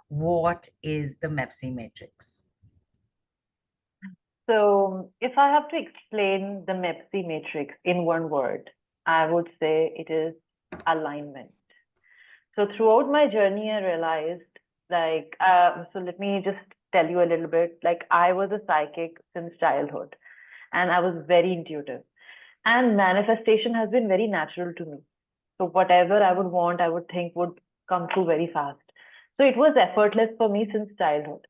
What is the MEBSEA matrix? So if I have to explain the MEBSEA matrix in one word, I would say it is alignment. So throughout my journey, I realized so let me just tell you a little bit. Like I was a psychic since childhood and I was very intuitive. And manifestation has been very natural to me. So whatever I would want, I would think would come through very fast. So it was effortless for me since childhood.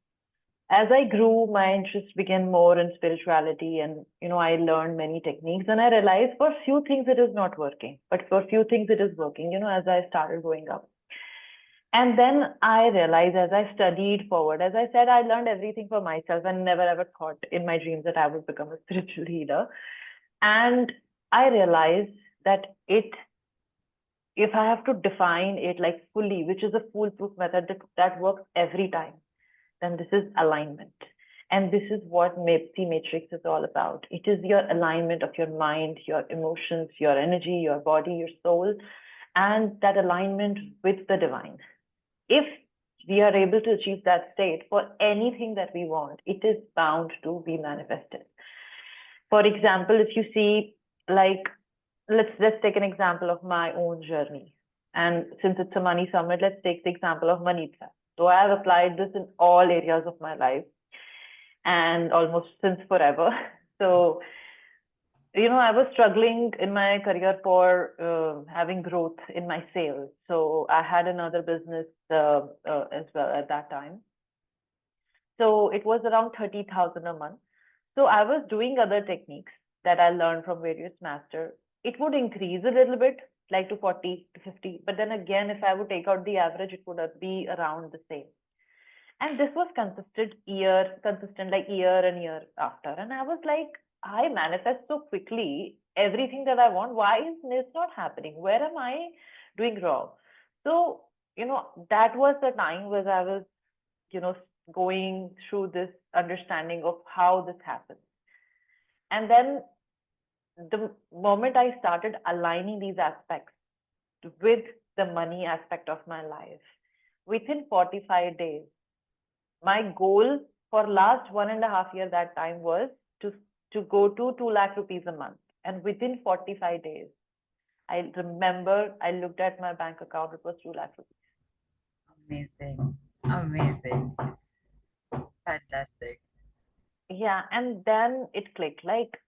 As I grew, my interest began more in spirituality, and I learned many techniques, and I realized for few things it is not working, but for few things it is working. As I started growing up, and then I realized as I studied forward, as I said, I learned everything for myself, and never ever thought in my dreams that I would become a spiritual healer. And I realized that if I have to define it like fully, which is a foolproof method that works every time, then this is alignment. And this is what MEBSEA matrix is all about. It is your alignment of your mind, your emotions, your energy, your body, your soul, and that alignment with the divine. If we are able to achieve that state for anything that we want, it is bound to be manifested. For example, if you see, like, let's take an example of my own journey. And since it's a money summit, let's take the example of money trap. So I have applied this in all areas of my life and almost since forever. So, I was struggling in my career for having growth in my sales. So I had another business as well at that time. So it was around 30,000 a month. So I was doing other techniques that I learned from various masters. It would increase a little bit, like to 40 to 50. But then again, if I would take out the average, it would be around the same. And this was consistent like year and year after. And I was like, I manifest so quickly everything that I want. Why is this not happening? Where am I doing wrong? So, that was the time where I was, you know, going through this understanding of how this happens. And then the moment I started aligning these aspects with the money aspect of my life, within 45 days, my goal for last 1.5 years that time was to go to 2 lakh rupees a month. And within 45 days, I remember I looked at my bank account, it was 2 lakh rupees. Amazing. Amazing. Fantastic. Yeah, and then it clicked. Like,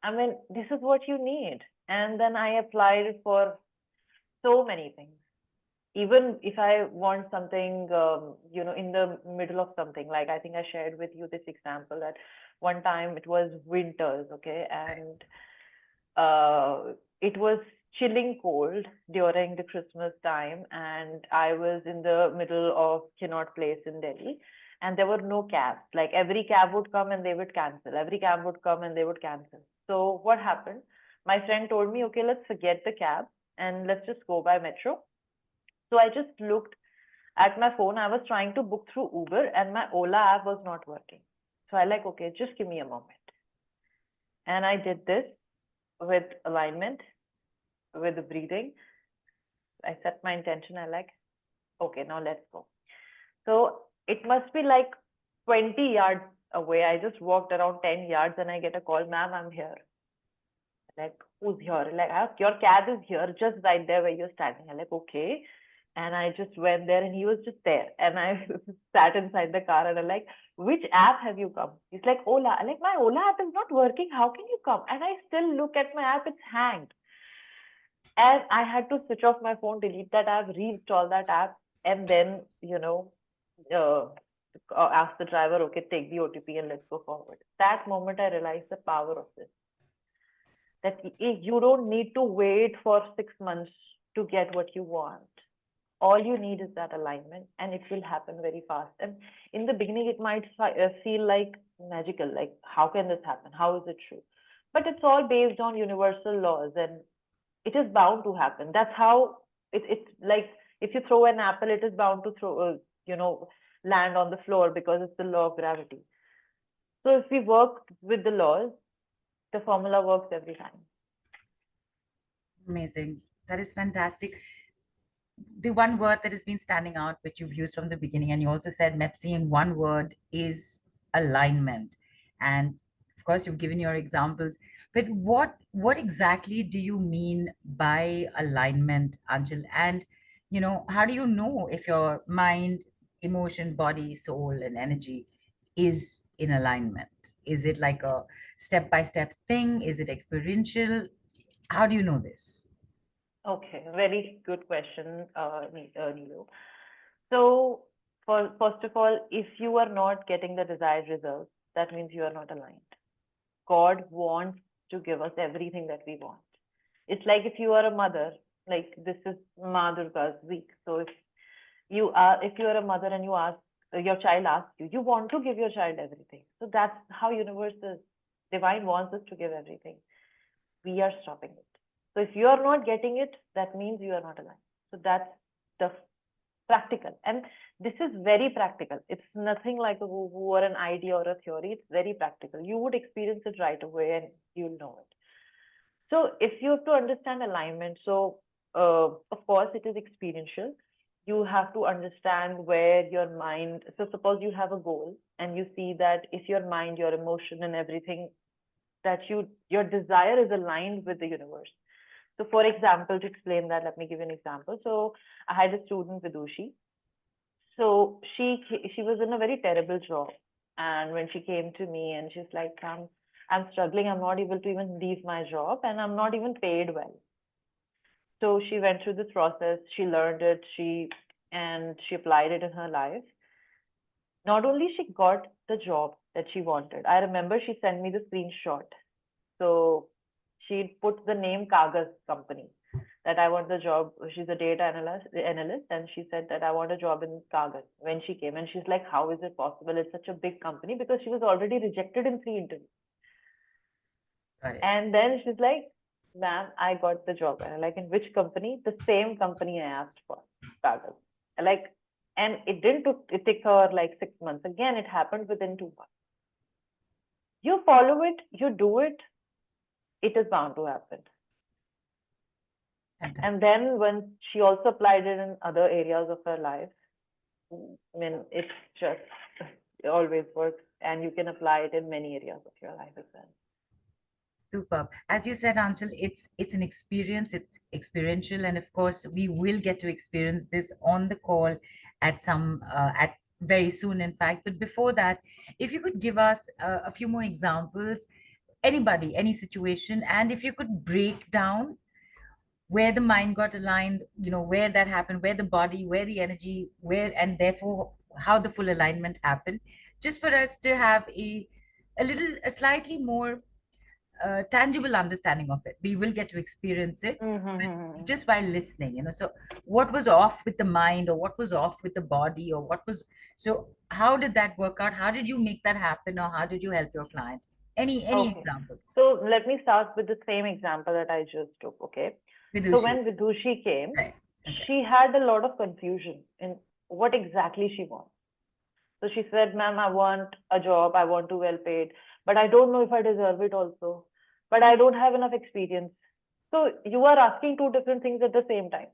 I mean, this is what you need. And then I applied it for so many things. Even if I want something, in the middle of something, like I think I shared with you this example that one time it was winters, okay, and it was chilling cold during the Christmas time, and I was in the middle of Connaught Place in Delhi, and there were no cabs. Like every cab would come and they would cancel. Every cab would come and they would cancel. So what happened? My friend told me, okay, let's forget the cab and let's just go by metro. So I just looked at my phone. I was trying to book through Uber and my Ola app was not working. So I like, okay, just give me a moment. And I did this with alignment, with the breathing. I set my intention. I like, okay, now let's go. So it must be like 20 yards away. I just walked around 10 yards and I get a call, ma'am, I'm here. Like, who's here? Like, your cab is here, just right there where you're standing. I'm like, okay. And I just went there and he was just there. And I sat inside the car and I'm like, which app have you come? He's like, Ola. I'm like, my Ola app is not working. How can you come? And I still look at my app, it's hanged. And I had to switch off my phone, delete that app, reinstall that app, and then, uh, ask the driver, okay, take the OTP and let's go forward. That moment I realized the power of this. That you don't need to wait for 6 months to get what you want. All you need is that alignment and it will happen very fast. And in the beginning, it might feel like magical, like, how can this happen? How is it true? But it's all based on universal laws and it is bound to happen. That's how it's like if you throw an apple, it is bound to land on the floor because it's the law of gravity. So if we work with the laws, the formula works every time. Amazing. That is fantastic. the one word that has been standing out, which you've used from the beginning, and you also said MEPSI in one word is alignment. And of course, you've given your examples. But what exactly do you mean by alignment, Anjal? And how do you know if your mind, emotion, body, soul, and energy is in alignment? Is it like a step-by-step thing? Is it experiential? How do you know this? Okay, very good question, Neelu. So, first of all, if you are not getting the desired results, that means you are not aligned. God wants to give us everything that we want. It's like if you are a mother, like this is Ma Durga's week. So if you are a mother and you ask your child asks you, you want to give your child everything. So that's how universe is. Divine wants us to give everything. We are stopping it. So if you are not getting it, that means you are not aligned. So that's the practical. And this is very practical. It's nothing like a woo woo or an idea or a theory. It's very practical. You would experience it right away and you'll know it. So if you have to understand alignment, so of course it is experiential. You have to understand where your mind, so suppose you have a goal and you see that if your mind, your emotion and everything that your desire is aligned with the universe. So for example, to explain that, let me give you an example. So I had a student, Vidushi. So she was in a very terrible job. And when she came to me and she's like, I'm struggling, I'm not able to even leave my job and I'm not even paid well. So she went through this process, she learned it, and she applied it in her life. Not only she got the job that she wanted, I remember she sent me the screenshot. So she put the name Kagas company that I want the job. She's a data analyst, and she said that I want a job in Kagas when she came. And she's like, how is it possible? It's such a big company because she was already rejected in 3 interviews. Got it. And then she's like, ma'am, I got the job. And I'm like, in which company? The same company I asked for, Kagas. Like, and it took her like 6 months. Again, it happened within 2 months. You follow it, you do it, it is bound to happen. Fantastic. And then when she also applied it in other areas of her life, I mean, it's just, it always works. And you can apply it in many areas of your life as well. Superb. As you said, Anchal, it's an experience, it's experiential, and of course, we will get to experience this on the call at very soon, in fact. But before that, if you could give us a few more examples, anybody, any situation, and if you could break down where the mind got aligned, where that happened, where the body, where the energy, where, and therefore how the full alignment happened, just for us to have a slightly more tangible understanding of it. We will get to experience it, but just while listening, So, what was off with the mind, or what was off with the body, or what was so? How did that work out? How did you make that happen, or how did you help your client? Any Okay. example? So let me start with the same example that I just took. Okay. So Vidushi, when Vidushi came, right? Okay. she had a lot of confusion in what exactly she wants. So she said, ma'am, I want a job, I want to well paid, but I don't know if I deserve it also. But I don't have enough experience. So you are asking two different things at the same time,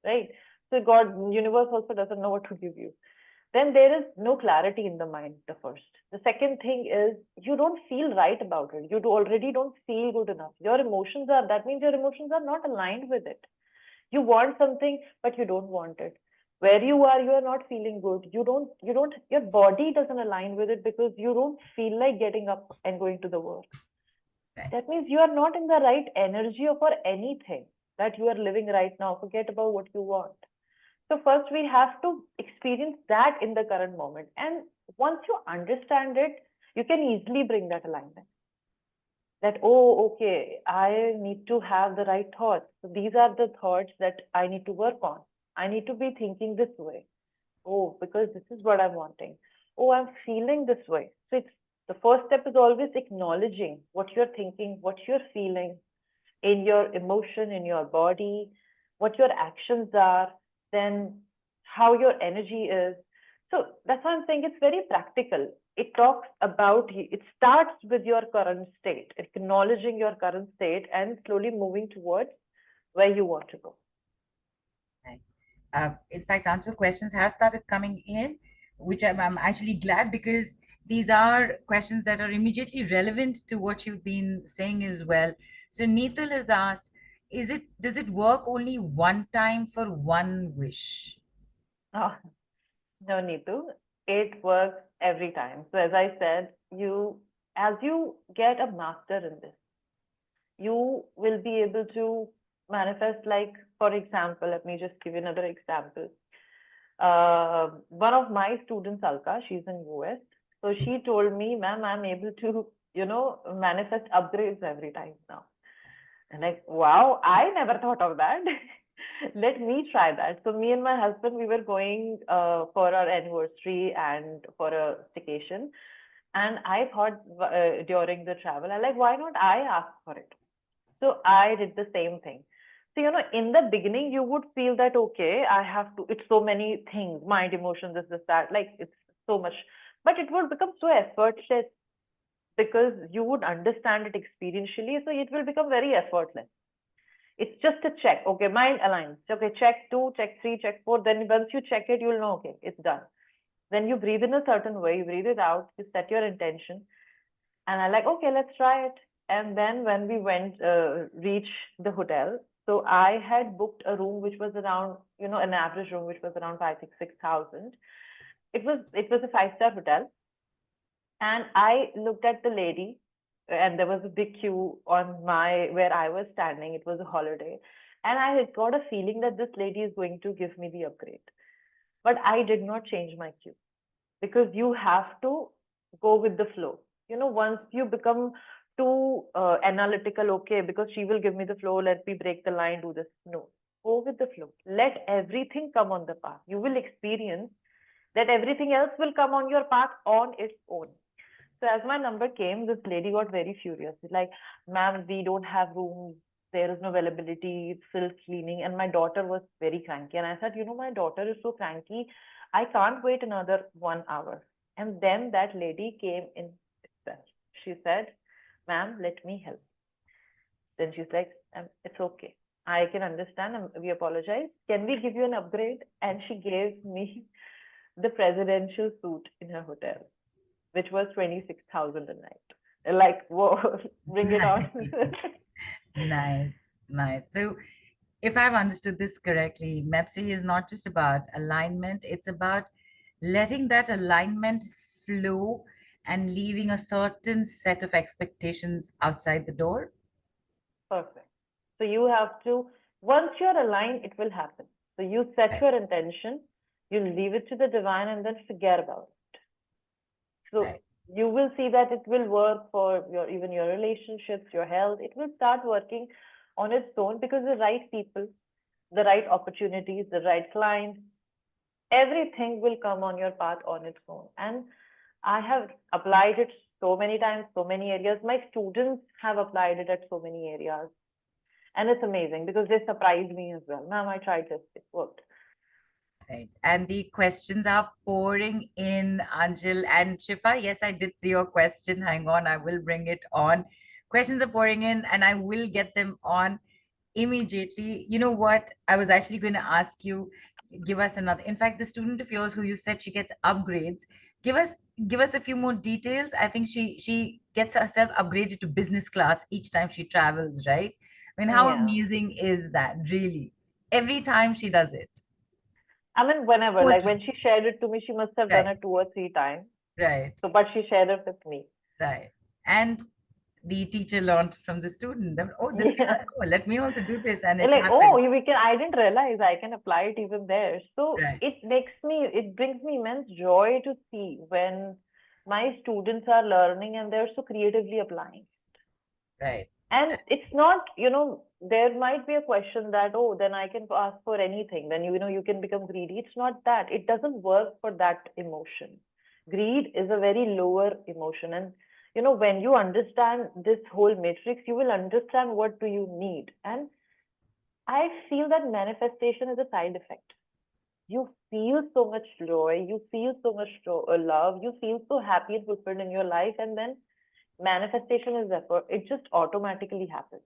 right? So God, universe also doesn't know what to give you. Then there is no clarity in the mind, the first. The second thing is you don't feel right about it. Already don't feel good enough. That means your emotions are not aligned with it. You want something, but you don't want it. Where you are not feeling good. Your body doesn't align with it because you don't feel like getting up and going to the work. Right. That means you are not in the right energy for anything that you are living right now. Forget about what you want. So first we have to experience that in the current moment. And once you understand it, you can easily bring that alignment. That, oh, okay, I need to have the right thoughts. So these are the thoughts that I need to work on. I need to be thinking this way. Oh, because this is what I'm wanting. Oh, I'm feeling this way. So the first step is always acknowledging what you're thinking, what you're feeling in your emotion, in your body, what your actions are, then how your energy is. So that's why I'm saying it's very practical. It talks about, it starts with your current state, acknowledging your current state and slowly moving towards where you want to go. Right. In fact, answer questions have started coming in, which I'm actually glad, because these are questions that are immediately relevant to what you've been saying as well. So Neetal has asked, does it work only one time for one wish? Oh, no need to. It works every time. So as I said, as you get a master in this, you will be able to manifest, like, for example, let me just give you another example. One of my students, Alka, she's in US. So she told me, ma'am, I'm able to, manifest upgrades every time now. And like, wow, I never thought of that. Let me try that. So me and my husband, we were going for our anniversary and for a staycation. And I thought during the travel, I like, why not I ask for it? So I did the same thing. So, in the beginning, you would feel that, okay, I have to, it's so many things, mind, emotion, this, that, like it's so much. But it would become so effortless because you would understand it experientially. So it will become very effortless. It's just a check. Okay, mind aligns. Okay, check 2, check 3, check 4. Then once you check it, you'll know, okay, it's done. Then you breathe in a certain way, you breathe it out, you set your intention. And I like, okay, let's try it. And then when we went, reach the hotel, so I had booked a room which was around, an average room which was around 5,000, 6,000. It was a 5-star hotel, and I looked at the lady, and there was a big queue on my where I was standing. It was a holiday, and I had got a feeling that this lady is going to give me the upgrade. But I did not change my queue because you have to go with the flow. Once you become too analytical, okay, because she will give me the flow, let me break the line, do this. No, go with the flow. Let everything come on the path. You will experience that everything else will come on your path on its own. So as my number came, this lady got very furious. She's like, ma'am, we don't have rooms. There is no availability. It's still cleaning. And my daughter was very cranky. And I said, my daughter is so cranky. I can't wait another 1 hour. And then that lady came in itself. She said, ma'am, let me help. Then she's like, it's okay. I can understand. We apologize. Can we give you an upgrade? And she gave me the presidential suite in her hotel, which was 26,000 a night. Like, whoa, bring it on. Nice, nice. So, if I've understood this correctly, MEPSI is not just about alignment, it's about letting that alignment flow and leaving a certain set of expectations outside the door. Perfect. So you have to, once you're aligned, it will happen. So you set Right, your intention, you leave it to the divine, and then forget about it. So right, you will see that it will work for even your relationships, your health. It will start working on its own because the right people, the right opportunities, the right clients, everything will come on your path on its own. And I have applied it so many times, so many areas. My students have applied it at so many areas. And it's amazing because they surprised me as well. Ma'am, I tried this, it worked. right. And the questions are pouring in, Anjal and Shifa. Yes, I did see your question. Hang on, I will bring it on. Questions are pouring in, and I will get them on immediately. You know what? I was actually going to ask you, give us another. In fact, the student of yours who you said she gets upgrades, give us give us a few more details. I think she gets herself upgraded to business class each time she travels, right? I mean, how Yeah. amazing is that, really? Every time she does it. I mean, whenever, like when Awesome. she shared it to me, she must have done Right, it 2 or 3 times. right, So, but she shared it with me. right. And the teacher learned from the student that, oh, this can, Yeah. oh, let me also do this, and They're it like, oh, happened. we can, I didn't realize I can apply it even there. So Right, it brings me immense joy to see when my students are learning and they're so creatively applying. right, And it's not, there might be a question that, oh, then I can ask for anything. Then, you can become greedy. It's not that. It doesn't work for that emotion. Greed is a very lower emotion. And, when you understand this whole matrix, you will understand what do you need. And I feel that manifestation is a side effect. You feel so much joy, you feel so much love, you feel so happy and fulfilled in your life, and then manifestation is effort. It just automatically happens.